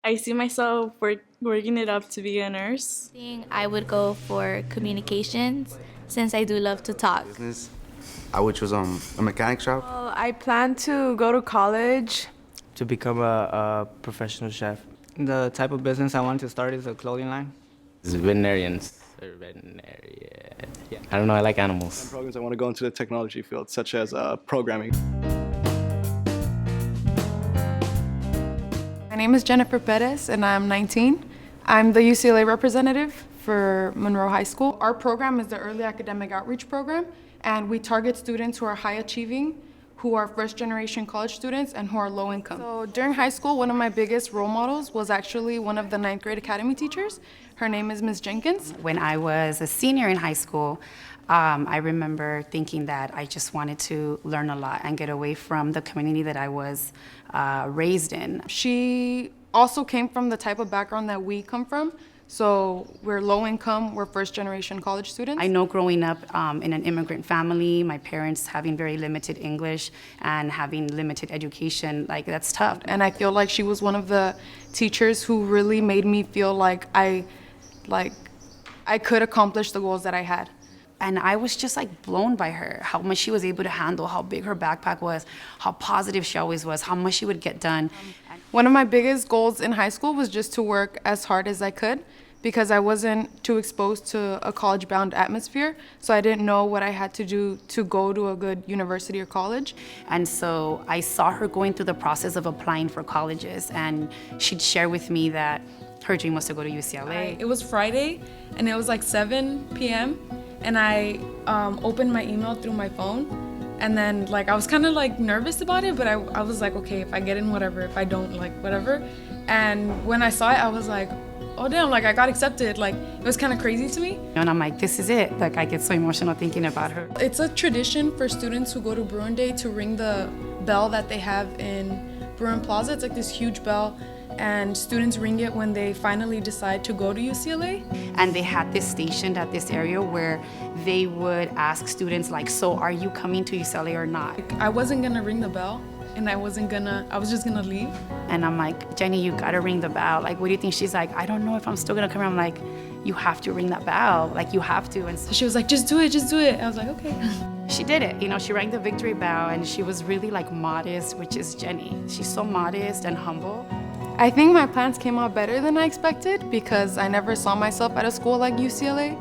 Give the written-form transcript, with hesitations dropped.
I see myself working it up to be a nurse. I would go for communications since I do love to talk. Business. I would choose a mechanic shop. Well, I plan to go to college. To become a professional chef. The type of business I want to start is a clothing line. It's veterinarians or veterinarian. Yeah, I don't know. I like animals. Programs I want to go into the technology field, such as programming. My name is Jennifer Perez and I'm 19. I'm the UCLA representative for Monroe High School. Our program is the Early Academic Outreach Program, and we target students who are high achieving, who are first generation college students, and who are low income. So during high school, one of my biggest role models was actually one of the 9th grade academy teachers. Her name is Ms. Jenkins. When I was a senior in high school, I remember thinking that I just wanted to learn a lot and get away from the community that I was raised in. She also came from the type of background that we come from. So we're low income, we're first generation college students. I know growing up in an immigrant family, my parents having very limited English and having limited education, like that's tough. And I feel like she was one of the teachers who really made me feel like I could accomplish the goals that I had. And I was just like blown by her, how much she was able to handle, how big her backpack was, how positive she always was, how much she would get done. One of my biggest goals in high school was just to work as hard as I could, because I wasn't too exposed to a college-bound atmosphere, so I didn't know what I had to do to go to a good university or college. And so I saw her going through the process of applying for colleges, and she'd share with me that her dream was to go to UCLA. It was Friday, and it was like 7 p.m., and I opened my email through my phone. And then, like, I was kind of, like, nervous about it, but I was like, okay, if I get in, whatever. If I don't, like, whatever. And when I saw it, I was like, oh, damn, like, I got accepted. Like, it was kind of crazy to me. And I'm like, this is it. Like, I get so emotional thinking about her. It's a tradition for students who go to Bruin Day to ring the bell that they have in Bruin Plaza. It's like this huge bell, and students ring it when they finally decide to go to UCLA. And they had this stationed at this area where they would ask students like, so are you coming to UCLA or not? I wasn't gonna ring the bell, and I was just gonna leave. And I'm like, Jenny, you gotta ring the bell. Like, what do you think? She's like, I don't know if I'm still gonna come here. I'm like, you have to ring that bell. Like, you have to. And so She was like, just do it, just do it. I was like, okay. she did it. You know, she rang the victory bell, and she was really like modest, which is Jenny. She's so modest and humble. I think my plans came out better than I expected, because I never saw myself at a school like UCLA.